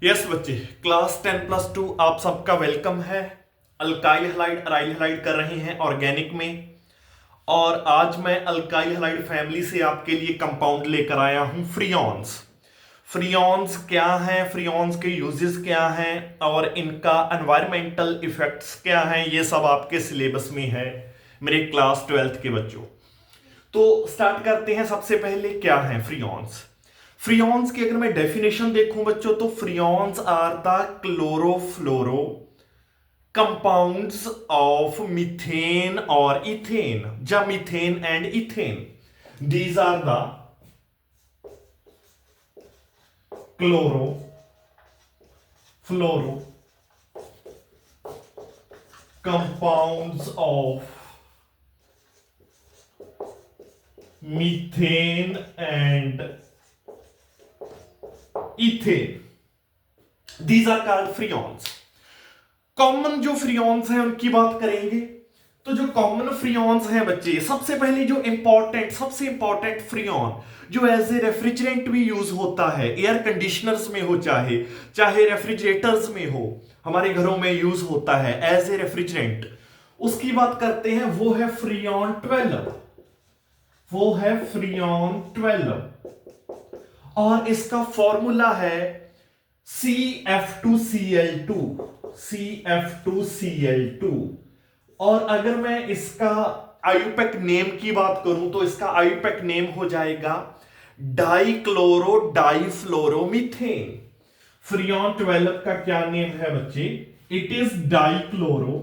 Yes बच्चे, class 10+2 आप सबका वेलकम है। अल्काइल हैलाइड अराइल हैलाइड कर रहे हैं ऑर्गेनिक में। और आज मैं अल्काइल हैलाइड फैमिली से आपके लिए कंपाउंड लेकर आया हूं फ्रियॉन्स। फ्रियॉन्स क्या हैं, फ्रियॉन्स के यूजेस क्या हैं और इनका एनवायरमेंटल इफेक्ट्स क्या हैं, ये सब आपके सिलेबस में है मेरे क्लास 12th के बच्चों। तो स्टार्ट करते हैं। सबसे पहले क्या है फ्रियॉन्स। फ्रियॉन्स की अगर मैं डेफिनेशन देखूं बच्चों, तो freons are the chlorofluoro compounds of methane और इथेन, या methane and ethane. These are the chlorofluoro compounds of methane and ethane, these are called freons. Common जो फ्रियॉन्स हैं उनकी बात करेंगे। तो जो कॉमन फ्रियॉन्स हैं बच्चे, सबसे पहले जो सबसे इंपॉर्टेंट फ्रियॉन जो एज ए रेफ्रिजरेंट भी यूज होता है, एयर कंडीशनर्स में हो चाहे रेफ्रिजरेटर्स में हो, हमारे घरों में यूज होता है एज ए रेफ्रिजरेंट, उसकी बात करते हैं। वो है फ्रियॉन 12, वो है फ्रियॉन 12 और इसका फॉर्मूला है CF2Cl2, CF2Cl2। और अगर मैं इसका आयुपेक नेम की बात करूं तो इसका आयुपेक नेम हो जाएगा डाइक्लोरो डाइफ्लोरोमीथेन। फ्रियॉन 12 का क्या नेम है बच्चे? It is dichloro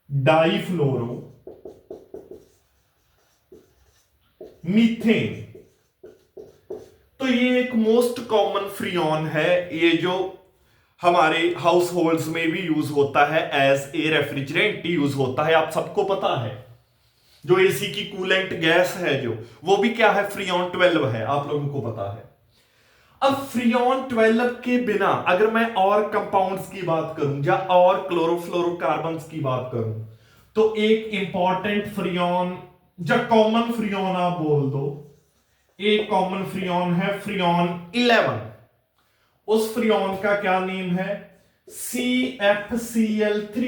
difluoro methane. तो ये एक मोस्ट कॉमन फ्रियॉन है, ये जो हमारे हाउस होल्ड्स में भी यूज होता है, एज ए रेफ्रिजरेंट यूज होता है। आप सबको पता है जो एसी की कूलेंट गैस है जो, वो भी क्या है? फ्रियॉन 12 है, आप लोगों को पता है। अब फ्रियॉन 12 के बिना अगर मैं और कंपाउंड्स की बात करूं या और क्लोरोफ्लोरोकार्बन्स की बात करूं, तो एक इंपॉर्टेंट फ्रियॉन या कॉमन फ्रियॉन आप बोल दो, एक कॉमन फ्रियॉन है फ्रियॉन 11। उस फ्रियॉन का क्या नेम है? CFCl3,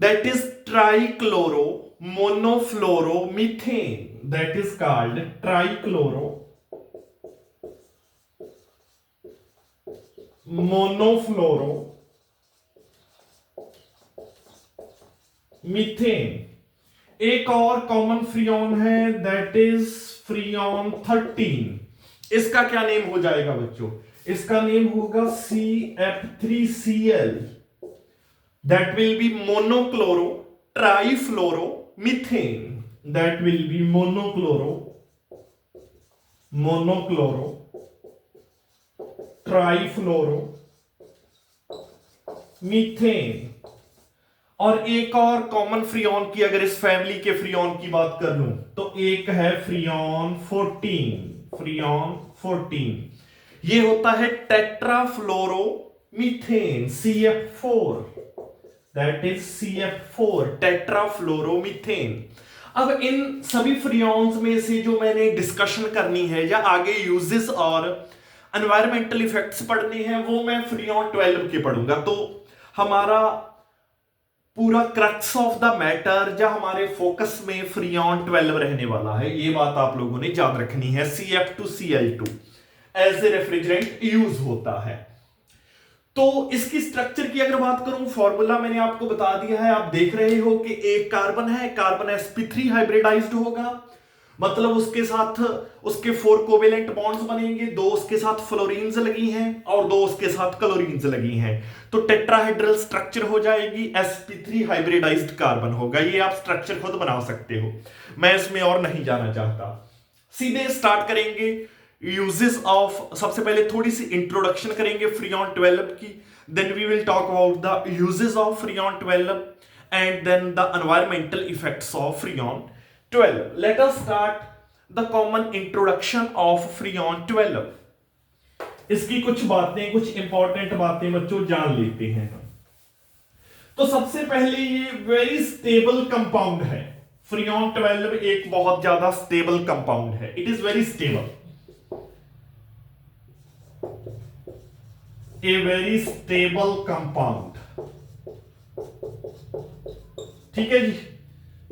that is trichloro monofluoromethane, that is called trichloro monofluoro methane. एक और कॉमन फ्रियॉन है, दैट इज फ्रियॉन 13। इसका क्या नेम हो जाएगा बच्चों? इसका नेम होगा CF3Cl, that will be monochloro trifluoro methane, that will be monochloro trifluoro methane. और एक और कॉमन फ्रियॉन की अगर इस फैमिली के फ्रियॉन की बात कर लूं, तो एक है फ्रियॉन 14। ये होता है टेट्राफ्लोरोमीथेन, CF4, दैट इज CF4 टेट्राफ्लोरोमीथेन। अब इन सभी फ्रियॉन्स में से जो मैंने डिस्कशन करनी है या आगे यूजेस और एनवायरमेंटल इफेक्ट्स पढ़ने हैं, वो मैं फ्रियॉन 12 के पढ़ूंगा। तो हमारा पूरा क्रक्स ऑफ द मैटर या हमारे फोकस में फ्रियॉन 12 रहने वाला है, ये बात आप लोगों ने याद रखनी है। CF2Cl2 as a refrigerant use होता है। तो इसकी स्ट्रक्चर की अगर बात करूं, फॉर्मूला मैंने आपको बता दिया है। आप देख रहे हो कि एक कार्बन है, कार्बन sp3 हाइब्रिडाइज्ड होगा, मतलब उसके साथ उसके 4 कोवेलेंट बॉन्ड्स बनेंगे, 2 उसके साथ फ्लोरीन्स लगी हैं और 2 उसके साथ क्लोरीन्स लगी हैं, तो टेट्राहेड्रल स्ट्रक्चर हो जाएगी, sp3 हाइब्रिडाइज्ड कार्बन होगा। ये आप स्ट्रक्चर खुद बना सकते हो, मैं इसमें और नहीं जाना चाहता। सीधे स्टार्ट करेंगे यूजेस ऑफ। सबसे पहले थोड़ी सी इंट्रोडक्शन करेंगे फ्रियॉन 12 की, then we will talk about the uses of freon 12 and then the environmental effects of freon 12. Let us start the common introduction of Freon 12. इसकी कुछ बातें, कुछ इंपॉर्टेंट बातें बच्चों जान लेते हैं। तो सबसे पहले ये वेरी स्टेबल कंपाउंड है। फ्रियॉन 12 एक बहुत ज्यादा स्टेबल कंपाउंड है, it is very stable. A very stable compound. ठीक है जी,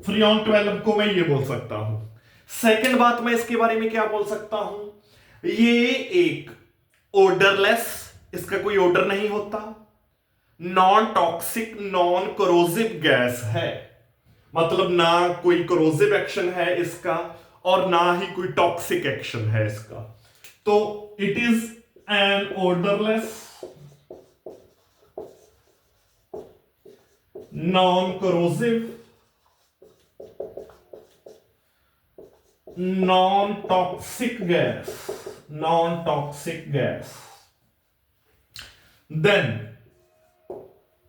फ्रीऑन 12 को मैं ये बोल सकता हूं। सेकंड बात मैं इसके बारे में क्या बोल सकता हूं, ये एक ओडरलेस, इसका कोई ओडर नहीं होता, non toxic non corrosive gas है, मतलब ना कोई कोरोसिव एक्शन है इसका और ना ही कोई टॉक्सिक एक्शन है इसका। तो it is an odourless non corrosive non toxic gas. Then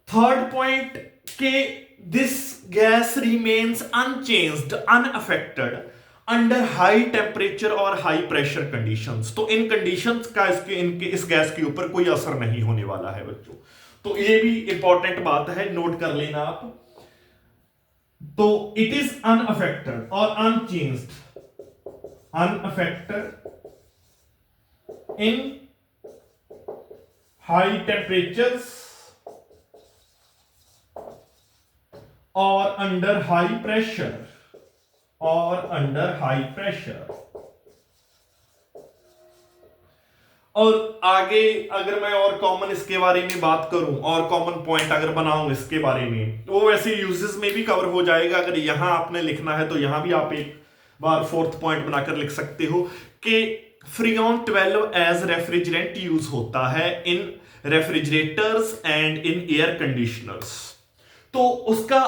third point के this gas remains unchanged unaffected under high temperature और हाई प्रेशर कंडीशंस। तो इन कंडीशंस का इस गैस के ऊपर कोई असर नहीं होने वाला है बच्चों। तो ये भी इंपॉर्टेंट बात है, नोट कर लेना आप। तो इट इज अनअफेक्टेड और अनचेंज्ड, अनअफेक्टेड इन हाई टेम्परेचर्स और अंडर हाई प्रेशर, और आगे अगर मैं और कॉमन इसके बारे में बात करूं और कॉमन पॉइंट अगर बनाऊं इसके बारे में, तो वो वैसे यूजेस में भी कवर हो जाएगा। अगर यहां आपने लिखना है तो यहां भी आप एक बार फोर्थ पॉइंट बनाकर लिख सकते हो कि फ्रीऑन 12 एज रेफ्रिजरेंट यूज होता है in refrigerators and in air conditioners. तो उसका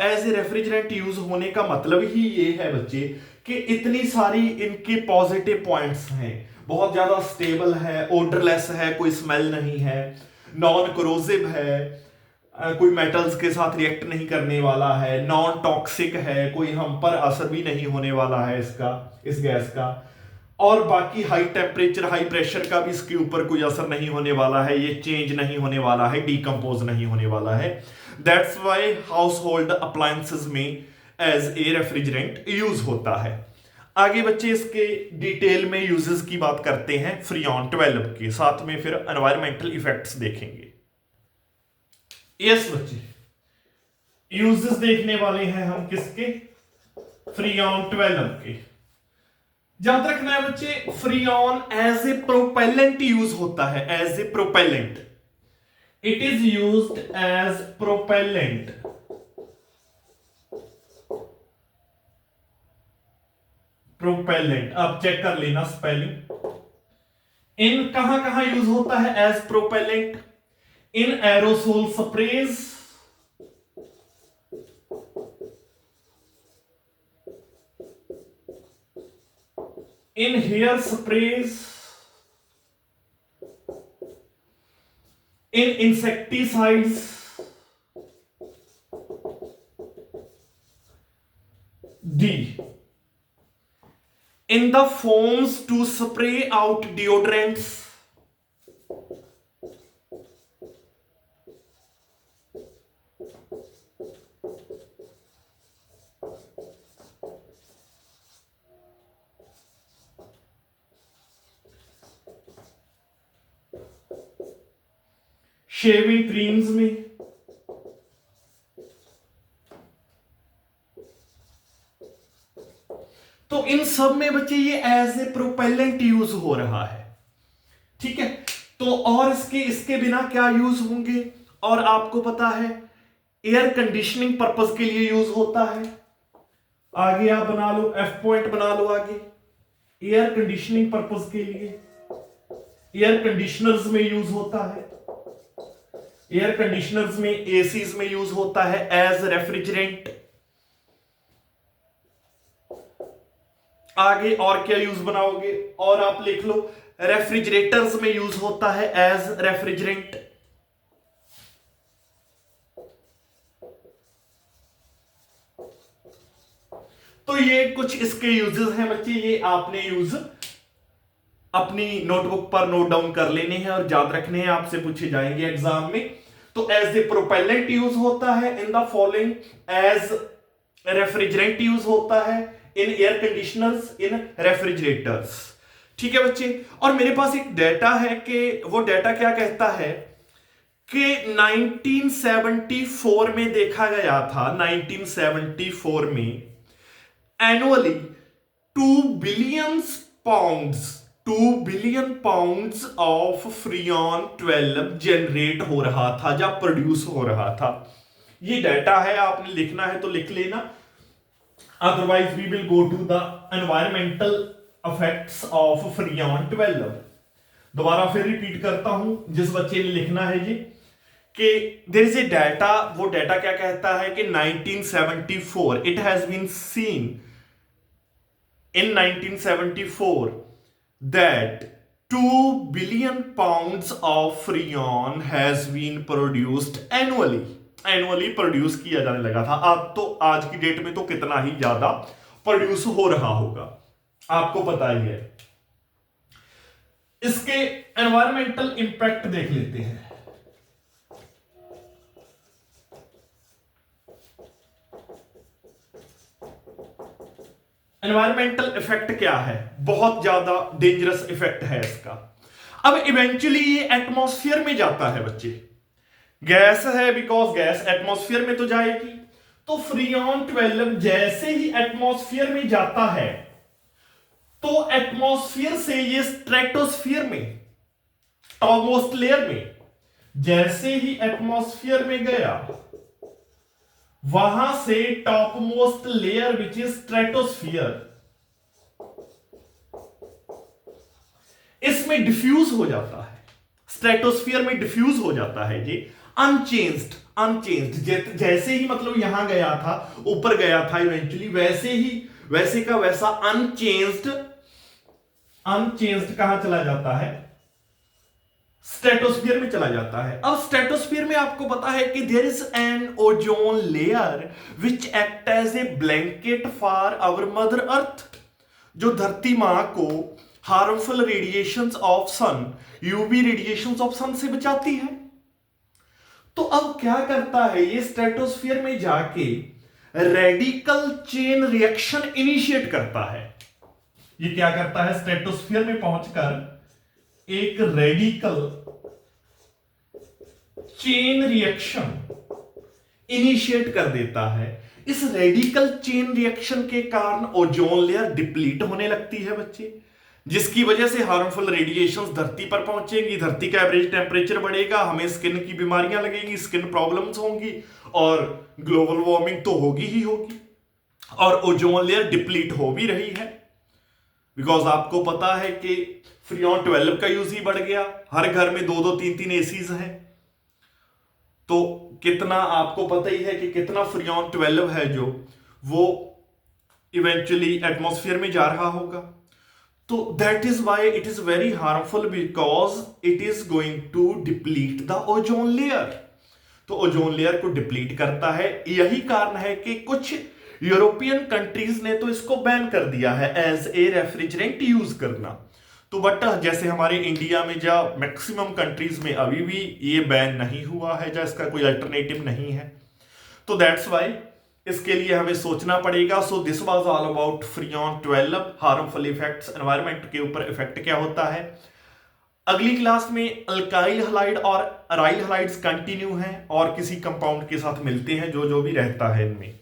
एज ए रेफ्रिजरेंट यूज होने का मतलब ही ये है बच्चे कि इतनी सारी इनके पॉजिटिव पॉइंट्स हैं, बहुत ज्यादा स्टेबल है, ओडरलेस है, कोई स्मेल नहीं है, नॉन कोरोसिव है, कोई मेटल्स के साथ रिएक्ट नहीं करने वाला है, नॉन टॉक्सिक है, कोई हम पर असर भी नहीं होने वाला है इस गैस का, और बाकी हाई टेम्परेचर हाई प्रेशर का भी इसके ऊपर कोई असर नहीं होने वाला है, ये चेंज नहीं होने वाला है, डीकंपोज नहीं होने वाला है। That's why house hold appliances में एज ए रेफ्रिजरेंट यूज होता है। आगे बच्चे इसके डिटेल में यूजेस की बात करते हैं फ्रीऑन 12 के, साथ में फिर एनवायरमेंटल इफेक्ट्स देखेंगे। यस बच्चे, यूजेस देखने वाले हैं हम किसके, फ्रीऑन 12 के। याद रखना है बच्चे, freon as a propellant use होता है, as a propellant, it is used as propellant. Propellant आप चेक कर लेना स्पेलिंग। इन कहां कहां यूज होता है as propellant, in aerosol sprays, in hair sprays, in insecticides, D, in the foams to spray out deodorants, shaving creams में, तो इन सब में बच्चे ये एज ए प्रोपेलेंट यूज हो रहा है। ठीक है, तो और इसके बिना क्या यूज होंगे, और आपको पता है एयर कंडीशनिंग पर्पस के लिए यूज होता है। आगे आप बना लो, एफ पॉइंट बना लो आगे, एयर कंडीशनिंग पर्पस के लिए एयर कंडीशनर्स में यूज होता है, एयर कंडीशनर्स में, एसीज में यूज होता है एज रेफ्रिजरेंट। आगे और क्या यूज बनाओगे, और आप लिख लो रेफ्रिजरेटर्स में यूज होता है एज रेफ्रिजरेंट। तो ये कुछ इसके यूजेस हैं बच्चे, ये आपने यूज अपनी नोटबुक पर नोट डाउन कर लेने हैं और याद रखने हैं, आपसे पूछे जाएंगे एग्जाम में। तो एज ए प्रोपेलेंट यूज होता है in the following, as refrigerant use होता है in air conditioners, in refrigerators. ठीक है बच्चे। और मेरे पास एक डेटा है कि वो डेटा क्या कहता है कि 1974 में देखा गया था, 1974 में annually 2 billion pounds of freon 12 generate हो रहा था या प्रोड्यूस हो रहा था। ये डाटा है, आपने लिखना है तो लिख लेना, otherwise we will go to the environmental effects of freon 12। दोबारा फिर रिपीट करता हूं, जिस बच्चे ने लिखना है जी, कि देयर इज ए डाटा। वो डाटा क्या कहता है कि 1974 it has been seen in 1974 that 2 billion pounds of freon has been produced annually। Annually produce किया जाने लगा था। अब तो आज की डेट में तो कितना ही ज्यादा प्रोड्यूस हो रहा होगा, आपको पता ही है। इसके एनवायरमेंटल इंपैक्ट देख लेते हैं। एनवायरमेंटल इफेक्ट क्या है? बहुत ज्यादा डेंजरस इफेक्ट है इसका। अब इवेंचुअली ये एटमॉस्फेयर में जाता है बच्चे, गैस है, बिकॉज गैस एटमॉस्फेयर में तो जाएगी। तो फ्रियॉन 12 जैसे ही एटमॉस्फेयर में जाता है तो एटमॉस्फेयर से ये स्ट्रेटोस्फीयर में, टॉपमोस्ट लेयर में, जैसे ही एटमॉस्फेयर में गया वहां से topmost layer which is stratosphere, इसमें डिफ्यूज हो जाता है, स्ट्रेटोस्फियर में डिफ्यूज हो जाता है जी, अनचेंज्ड। जैसे ही मतलब यहां गया था, ऊपर गया था इवेंचुअली, वैसे का वैसा अनचेंज्ड कहां चला जाता है? स्ट्रेटोस्फियर में चला जाता है। अब स्ट्रेटोस्फियर में आपको पता है कि there is an ozone layer which act as a blanket for our mother earth, जो धरती मां को harmful radiations of sun, UV radiations of sun से बचाती है। तो अब क्या करता है ये? स्ट्रेटोस्फियर में जाके रेडिकल चेन रिएक्शन इनिशिएट करता है। ये क्या करता है? स्ट्रेटोस्फियर में पहुंचकर एक रेडिकल चेन रिएक्शन इनिशिएट कर देता है। इस रेडिकल चेन रिएक्शन के कारण ओजोन लेयर डिप्लीट होने लगती है बच्चे, जिसकी वजह से हार्मफुल रेडिएशंस धरती पर पहुंचेंगी, धरती का एवरेज टेम्परेचर बढ़ेगा, हमें स्किन की बीमारियां लगेंगी, स्किन प्रॉब्लम्स होंगी और ग्लोबल वार्मिंग तो होगी ही होगी। और ओजोन लेयर डिप्लीट हो भी रही है, बिकॉज आपको पता है कि फ्रियॉन 12 का यूज ही बढ़ गया, हर घर में 2-2 3-3 एसीज हैं। तो कितना आपको पता ही है कि कितना फ्रियॉन 12 है जो वो इवेंचुअली एटमॉस्फेयर में जा रहा होगा। तो that is why it is very harmful, because it is going to deplete the ozone layer. तो ओजोन लेयर को डिप्लीट करता है। यही कारण है कि कुछ यूरोपियन कंट्रीज ने तो इसको बैन कर दिया है एज ए रेफ्रिजरेंट यूज करना। तो बट जैसे हमारे इंडिया में या मैक्सिमम कंट्रीज में अभी भी ये बैन नहीं हुआ है, या इसका कोई अल्टरनेटिव नहीं है। तो दैट्स वाई इसके लिए हमें सोचना पड़ेगा। So this was all about freon 12 harmful effects, environment के ऊपर इफेक्ट क्या होता है। अगली क्लास में अल्काइल हलाइड और अराइल हलाइड्स कंटिन्यू हैं और किसी कंपाउंड के साथ मिलते हैं जो भी रहता है इनमें।